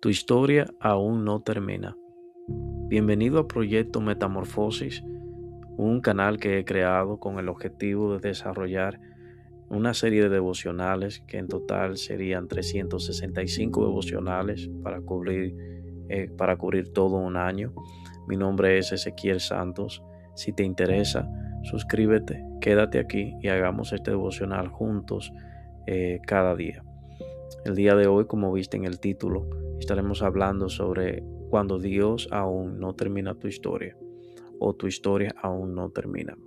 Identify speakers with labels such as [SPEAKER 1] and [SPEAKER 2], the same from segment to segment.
[SPEAKER 1] Tu historia aún no termina. Bienvenido a Proyecto Metamorfosis, un canal que he creado con el objetivo de desarrollar una serie de devocionales que en total serían 365 devocionales para cubrir todo un año. Mi nombre es Ezequiel Santos. Si te interesa, suscríbete, quédate aquí y hagamos este devocional juntos cada día. El día de hoy, como viste en el título, estaremos hablando sobre cuando Dios aún no termina tu historia o tu historia aún no termina.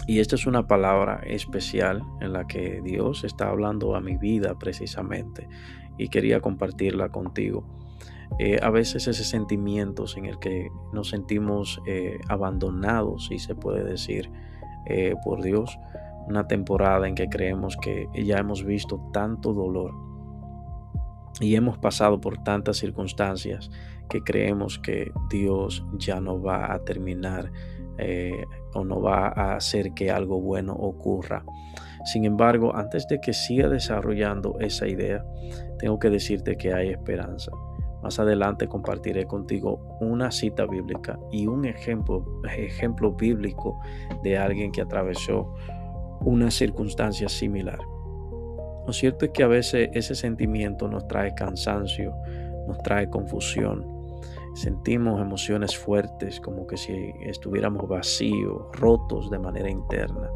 [SPEAKER 1] Y esta es una palabra especial en la que Dios está hablando a mi vida precisamente y quería compartirla contigo. A veces ese sentimientos en el que nos sentimos abandonados, si se puede decir, por Dios, una temporada en que creemos que ya hemos visto tanto dolor y hemos pasado por tantas circunstancias que creemos que Dios ya no va a terminar o no va a hacer que algo bueno ocurra. Sin embargo, antes de que siga desarrollando esa idea, tengo que decirte que hay esperanza. Más adelante compartiré contigo una cita bíblica y un ejemplo bíblico de alguien que atravesó una circunstancia similar. Lo cierto es que a veces ese sentimiento nos trae cansancio, nos trae confusión. Sentimos emociones fuertes, como que si estuviéramos vacíos, rotos de manera interna.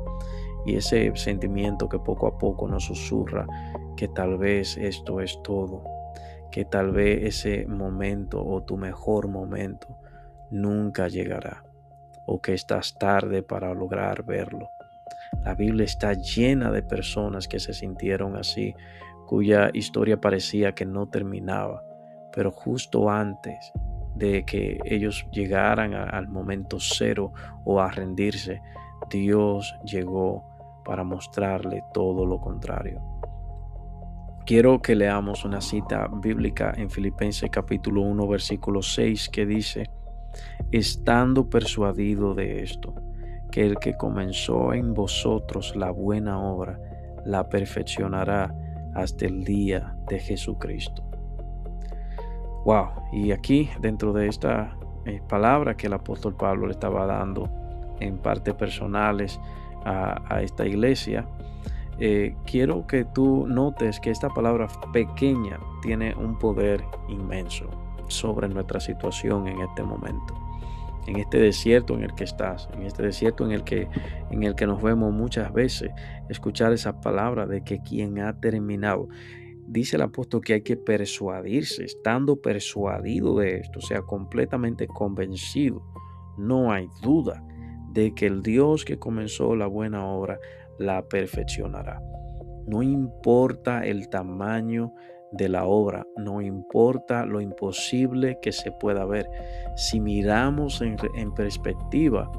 [SPEAKER 1] Y ese sentimiento que poco a poco nos susurra que tal vez esto es todo, que tal vez ese momento o tu mejor momento nunca llegará, o que estás tarde para lograr verlo. La Biblia está llena de personas que se sintieron así, cuya historia parecía que no terminaba, pero justo antes de que ellos llegaran al momento cero o a rendirse, Dios llegó para mostrarle todo lo contrario. Quiero que leamos una cita bíblica en Filipenses capítulo 1, versículo 6, que dice: estando persuadido de esto, que el que comenzó en vosotros la buena obra, la perfeccionará hasta el día de Jesucristo. Wow, y aquí dentro de esta palabra que el apóstol Pablo le estaba dando en partes personales a esta iglesia, quiero que tú notes que esta palabra pequeña tiene un poder inmenso sobre nuestra situación en este momento. En este desierto en el que estás, en este desierto en el que nos vemos muchas veces, escuchar esa palabra de que quien ha terminado. Dice el apóstol que hay que persuadirse, estando persuadido de esto, o sea, completamente convencido. No hay duda de que el Dios que comenzó la buena obra la perfeccionará. No importa el tamaño de la obra, no importa lo imposible que se pueda ver. Si miramos en perspectiva,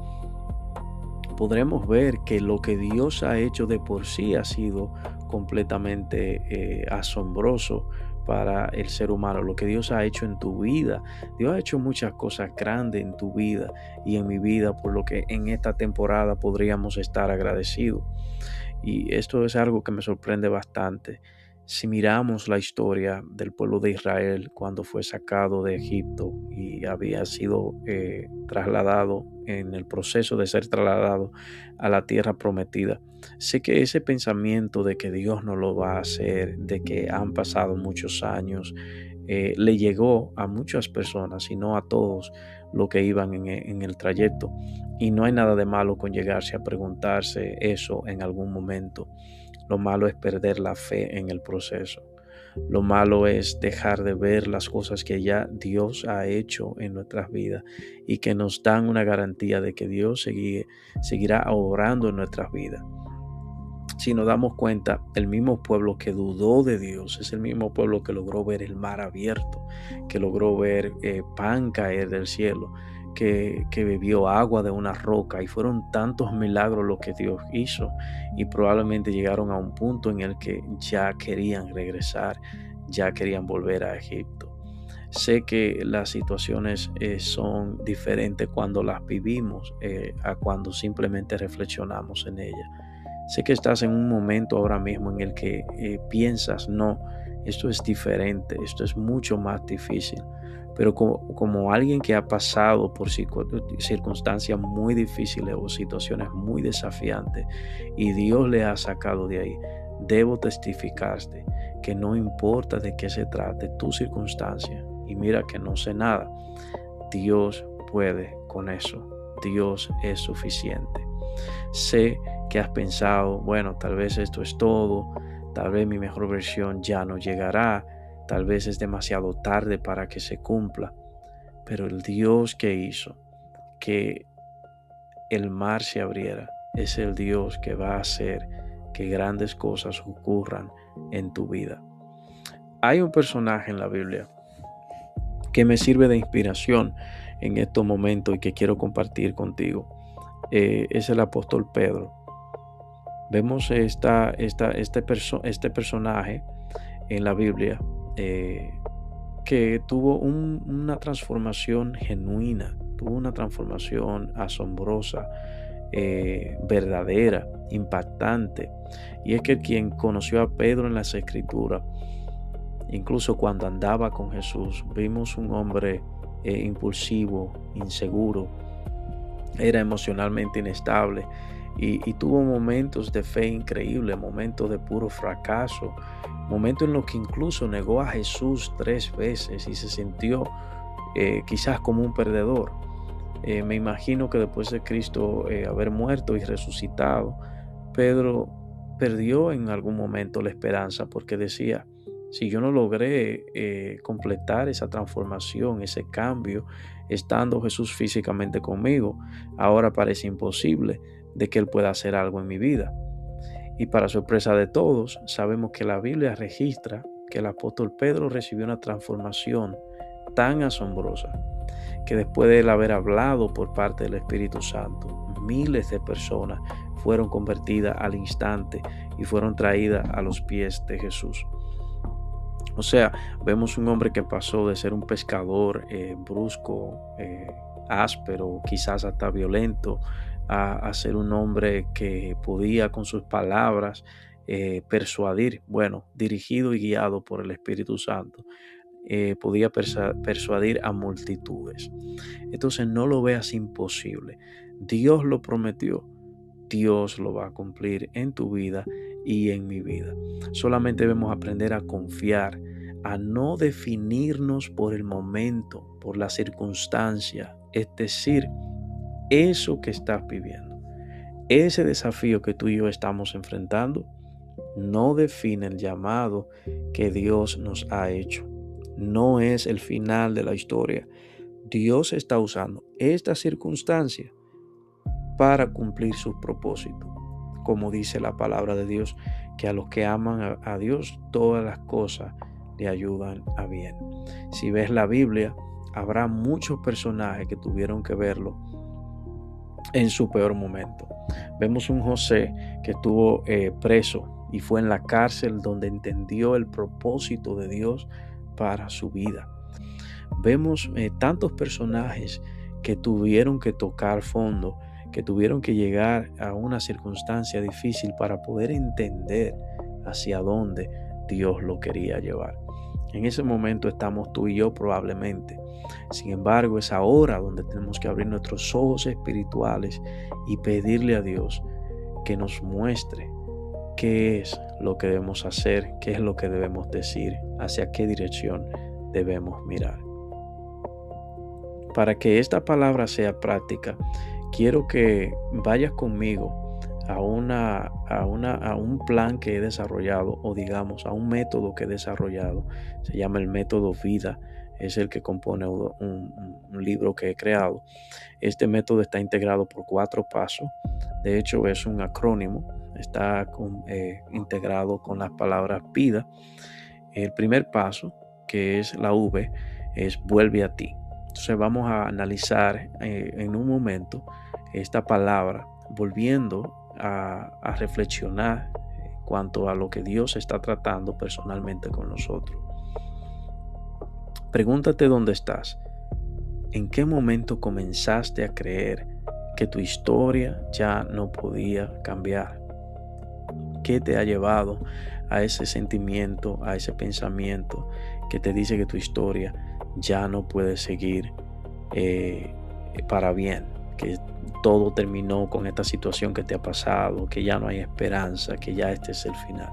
[SPEAKER 1] podremos ver que lo que Dios ha hecho de por sí ha sido completamente asombroso para el ser humano. Lo que Dios ha hecho en tu vida, Dios ha hecho muchas cosas grandes en tu vida y en mi vida, por lo que en esta temporada podríamos estar agradecidos. Y esto es algo que me sorprende bastante. Si miramos la historia del pueblo de Israel cuando fue sacado de Egipto y había sido trasladado en el proceso de ser trasladado a la tierra prometida, sé que ese pensamiento de que Dios no lo va a hacer, de que han pasado muchos años, le llegó a muchas personas y no a todos los que iban en el trayecto. Y no hay nada de malo con llegarse a preguntarse eso en algún momento. Lo malo es perder la fe en el proceso. Lo malo es dejar de ver las cosas que ya Dios ha hecho en nuestras vidas y que nos dan una garantía de que Dios seguirá obrando en nuestras vidas. Si nos damos cuenta, el mismo pueblo que dudó de Dios es el mismo pueblo que logró ver el mar abierto, que logró ver pan caer del cielo, que bebió agua de una roca, y fueron tantos milagros lo que Dios hizo, y probablemente llegaron a un punto en el que ya querían regresar, ya querían volver a Egipto. Sé que las situaciones son diferentes cuando las vivimos a cuando simplemente reflexionamos en ellas. Sé que estás en un momento ahora mismo en el que piensas, no, esto es diferente, esto es mucho más difícil. Pero como alguien que ha pasado por circunstancias muy difíciles o situaciones muy desafiantes y Dios le ha sacado de ahí, debo testificarte que no importa de qué se trate tu circunstancia, y mira que no sé nada, Dios puede con eso. Dios es suficiente. Sé que has pensado, bueno, tal vez esto es todo, tal vez mi mejor versión ya no llegará, tal vez es demasiado tarde para que se cumpla, pero el Dios que hizo que el mar se abriera es el Dios que va a hacer que grandes cosas ocurran en tu vida. Hay un personaje en la Biblia que me sirve de inspiración en estos momentos y que quiero compartir contigo. Es el apóstol Pedro. Vemos este personaje en la Biblia que tuvo una transformación genuina, tuvo una transformación asombrosa, verdadera, impactante. Y es que quien conoció a Pedro en las Escrituras, incluso cuando andaba con Jesús, vimos un hombre impulsivo, inseguro, era emocionalmente inestable y tuvo momentos de fe increíble, momentos de puro fracaso, momentos en los que incluso negó a Jesús 3 veces y se sintió quizás como un perdedor. Me imagino que después de Cristo haber muerto y resucitado, Pedro perdió en algún momento la esperanza porque decía, si yo no logré completar esa transformación, ese cambio, estando Jesús físicamente conmigo, ahora parece imposible de que Él pueda hacer algo en mi vida. Y para sorpresa de todos, sabemos que la Biblia registra que el apóstol Pedro recibió una transformación tan asombrosa que después de él haber hablado por parte del Espíritu Santo, miles de personas fueron convertidas al instante y fueron traídas a los pies de Jesús. O sea, vemos un hombre que pasó de ser un pescador brusco, áspero, quizás hasta violento, a ser un hombre que podía con sus palabras persuadir, bueno, dirigido y guiado por el Espíritu Santo, podía persuadir a multitudes. Entonces no lo veas imposible. Dios lo prometió. Dios lo va a cumplir en tu vida y en mi vida. Solamente debemos aprender a confiar, a no definirnos por el momento, por la circunstancia, es decir, eso que estás viviendo. Ese desafío que tú y yo estamos enfrentando no define el llamado que Dios nos ha hecho. No es el final de la historia. Dios está usando esta circunstancia para cumplir sus propósitos. Como dice la palabra de Dios, que a los que aman a Dios, todas las cosas le ayudan a bien. Si ves la Biblia, habrá muchos personajes que tuvieron que verlo en su peor momento. Vemos un José que estuvo preso y fue en la cárcel donde entendió el propósito de Dios para su vida. Vemos tantos personajes que tuvieron que tocar fondo, que tuvieron que llegar a una circunstancia difícil para poder entender hacia dónde Dios lo quería llevar. En ese momento estamos tú y yo probablemente. Sin embargo, es ahora donde tenemos que abrir nuestros ojos espirituales y pedirle a Dios que nos muestre qué es lo que debemos hacer, qué es lo que debemos decir, hacia qué dirección debemos mirar. Para que esta palabra sea práctica, quiero que vayas conmigo a un plan que he desarrollado, o digamos a un método que he desarrollado. Se llama el método vida. Es el que compone un libro que he creado. Este método está integrado por 4 pasos. De hecho, es un acrónimo. Está integrado con las palabras vida. El primer paso, que es la V, es vuelve a ti. Entonces vamos a analizar en un momento esta palabra, volviendo a reflexionar cuanto a lo que Dios está tratando personalmente con nosotros. Pregúntate dónde estás. ¿En qué momento comenzaste a creer que tu historia ya no podía cambiar? ¿Qué te ha llevado a ese sentimiento, a ese pensamiento que te dice que tu historia ya no puede seguir para bien? Que todo terminó con esta situación que te ha pasado, que ya no hay esperanza, que ya este es el final.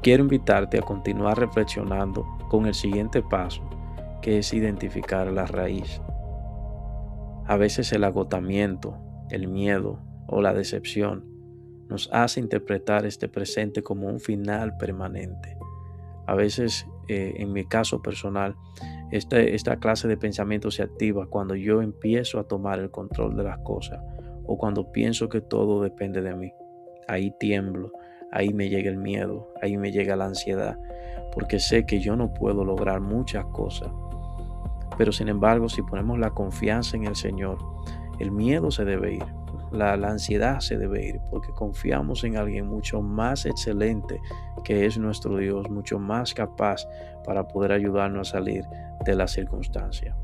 [SPEAKER 1] Quiero invitarte a continuar reflexionando con el siguiente paso, que es identificar la raíz. A veces el agotamiento, el miedo o la decepción nos hace interpretar este presente como un final permanente. A veces, en mi caso personal, esta clase de pensamiento se activa cuando yo empiezo a tomar el control de las cosas o cuando pienso que todo depende de mí. Ahí tiemblo, ahí me llega el miedo, ahí me llega la ansiedad, porque sé que yo no puedo lograr muchas cosas. Pero sin embargo, si ponemos la confianza en el Señor, el miedo se debe ir, la ansiedad se debe ir, porque confiamos en alguien mucho más excelente que es nuestro Dios, mucho más capaz para poder ayudarnos a salir de la circunstancia.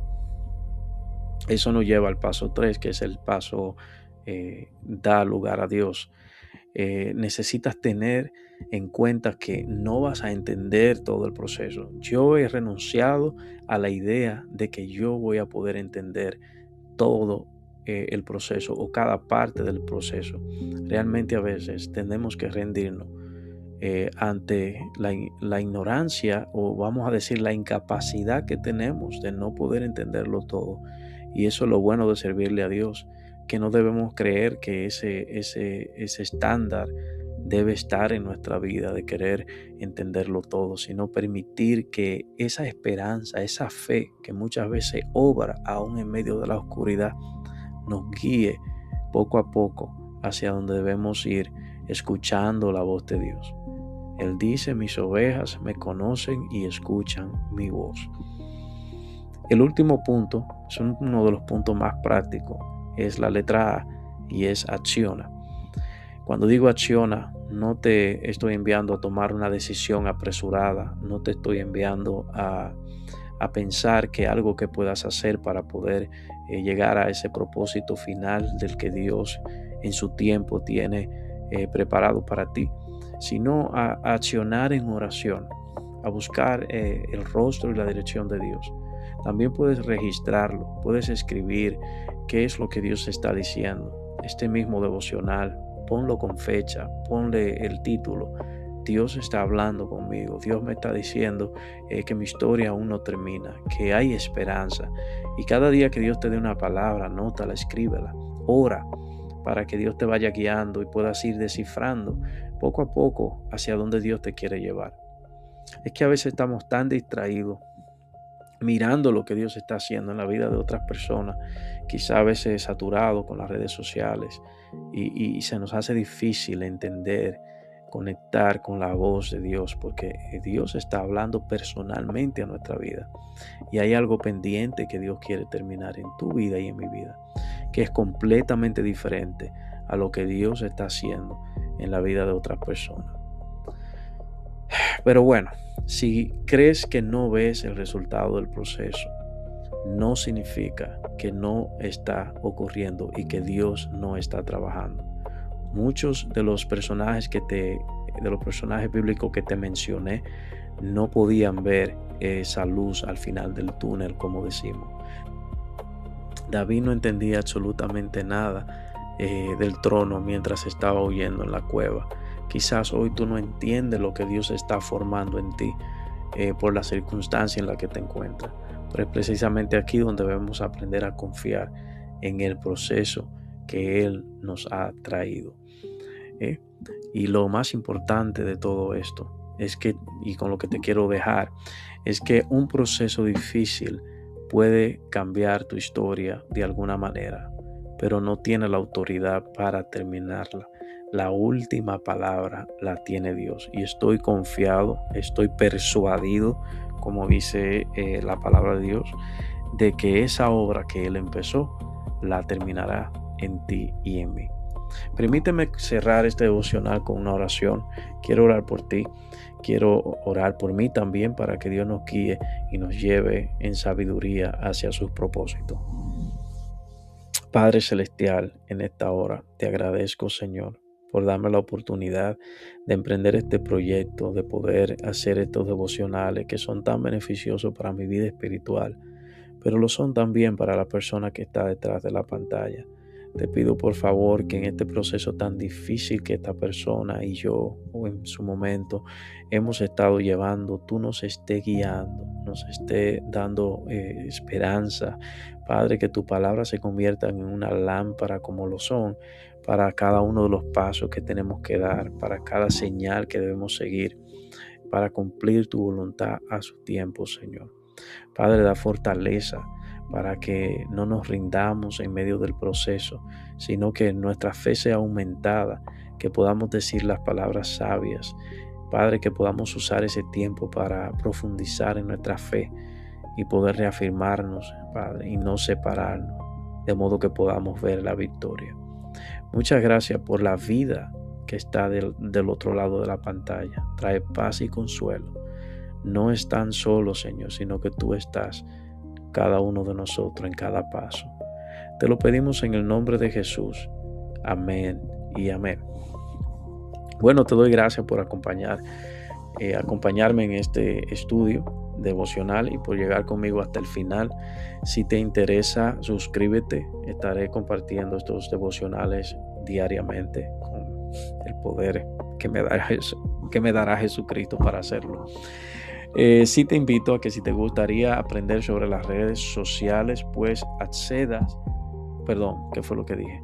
[SPEAKER 1] Eso nos lleva al paso 3, que es el paso da lugar a Dios. Necesitas tener en cuenta que no vas a entender todo el proceso. Yo he renunciado a la idea de que yo voy a poder entender todo el proceso o cada parte del proceso. Realmente a veces tenemos que rendirnos ante la ignorancia, o vamos a decir la incapacidad que tenemos de no poder entenderlo todo. Y eso es lo bueno de servirle a Dios, que no debemos creer que ese estándar debe estar en nuestra vida de querer entenderlo todo, sino permitir que esa esperanza, esa fe que muchas veces obra aún en medio de la oscuridad, nos guíe poco a poco hacia donde debemos ir, escuchando la voz de Dios. Él dice: mis ovejas me conocen y escuchan mi voz. El último punto, es uno de los puntos más prácticos, es la letra A, y es acciona. Cuando digo acciona, no te estoy enviando a tomar una decisión apresurada, no te estoy enviando a pensar que algo que puedas hacer para poder llegar a ese propósito final del que Dios en su tiempo tiene preparado para ti, sino a accionar en oración, a buscar el rostro y la dirección de Dios. También puedes registrarlo, puedes escribir qué es lo que Dios está diciendo. Este mismo devocional, ponlo con fecha, ponle el título: Dios está hablando conmigo, Dios me está diciendo que mi historia aún no termina, que hay esperanza. Y cada día que Dios te dé una palabra, anótala, escríbela, ora para que Dios te vaya guiando y puedas ir descifrando poco a poco hacia dónde Dios te quiere llevar. Es que a veces estamos tan distraídos mirando lo que Dios está haciendo en la vida de otras personas, quizá a veces saturado con las redes sociales, y se nos hace difícil entender, conectar con la voz de Dios, porque Dios está hablando personalmente a nuestra vida y hay algo pendiente que Dios quiere terminar en tu vida y en mi vida, que es completamente diferente a lo que Dios está haciendo en la vida de otras personas. Pero bueno, si crees que no ves el resultado del proceso, no significa que no está ocurriendo y que Dios no está trabajando. Muchos de los personajes bíblicos que te mencioné no podían ver esa luz al final del túnel, como decimos. David no entendía absolutamente nada del trono mientras estaba huyendo en la cueva. Quizás hoy tú no entiendes lo que Dios está formando en ti por la circunstancia en la que te encuentras. Pero es precisamente aquí donde debemos aprender a confiar en el proceso que Él nos ha traído. Y lo más importante de todo esto es que, y con lo que te quiero dejar, es que un proceso difícil puede cambiar tu historia de alguna manera, pero no tiene la autoridad para terminarla. La última palabra la tiene Dios, y estoy confiado, estoy persuadido, como dice la palabra de Dios, de que esa obra que Él empezó la terminará en ti y en mí. Permíteme cerrar este devocional con una oración. Quiero orar por ti, quiero orar por mí también, para que Dios nos guíe y nos lleve en sabiduría hacia sus propósitos. Padre Celestial, en esta hora te agradezco, Señor, por darme la oportunidad de emprender este proyecto, de poder hacer estos devocionales que son tan beneficiosos para mi vida espiritual, pero lo son también para la persona que está detrás de la pantalla. Te pido por favor que en este proceso tan difícil que esta persona y yo, o en su momento, hemos estado llevando, tú nos estés guiando, nos esté dando esperanza. Padre, que tu palabra se convierta en una lámpara como lo son para cada uno de los pasos que tenemos que dar, para cada señal que debemos seguir, para cumplir tu voluntad a su tiempo, Señor. Padre, da fortaleza para que no nos rindamos en medio del proceso, sino que nuestra fe sea aumentada, que podamos decir las palabras sabias. Padre, que podamos usar ese tiempo para profundizar en nuestra fe y poder reafirmarnos, Padre, y no separarnos, de modo que podamos ver la victoria. Muchas gracias por la vida que está del otro lado de la pantalla. Trae paz y consuelo. No están solos, Señor, sino que tú estás cada uno de nosotros en cada paso. Te lo pedimos en el nombre de Jesús. Amén y amén. Bueno, te doy gracias por acompañarme en este estudio devocional y por llegar conmigo hasta el final. Si te interesa, suscríbete. Estaré compartiendo estos devocionales diariamente con el poder que me dará Jesucristo para hacerlo. Sí te invito a que si te gustaría aprender sobre las redes sociales, pues accedas, ¿qué fue lo que dije?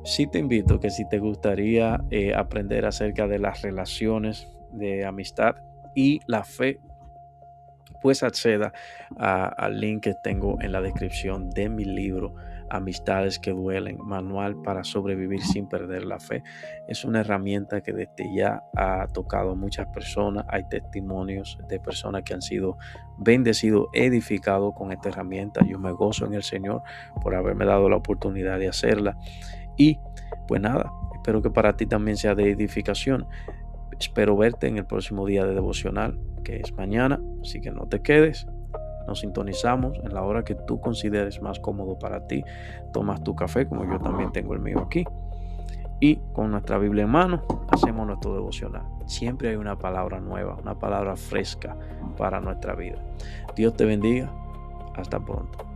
[SPEAKER 1] Sí te invito a que si te gustaría aprender acerca de las relaciones de amistad y la fe, pues acceda al link que tengo en la descripción de mi libro Amistades que duelen, manual para sobrevivir sin perder la fe. Es una herramienta que desde ya ha tocado a muchas personas. Hay testimonios de personas que han sido bendecidos, edificados con esta herramienta. Yo me gozo en el Señor por haberme dado la oportunidad de hacerla. Y pues nada, espero que para ti también sea de edificación. Espero verte en el próximo día de devocional, que es mañana, así que no te quedes. Nos sintonizamos en la hora que tú consideres más cómodo para ti. Tomas tu café, como yo también tengo el mío aquí, y con nuestra Biblia en mano hacemos nuestro devocional. Siempre hay una palabra nueva, una palabra fresca para nuestra vida. Dios te bendiga. Hasta pronto.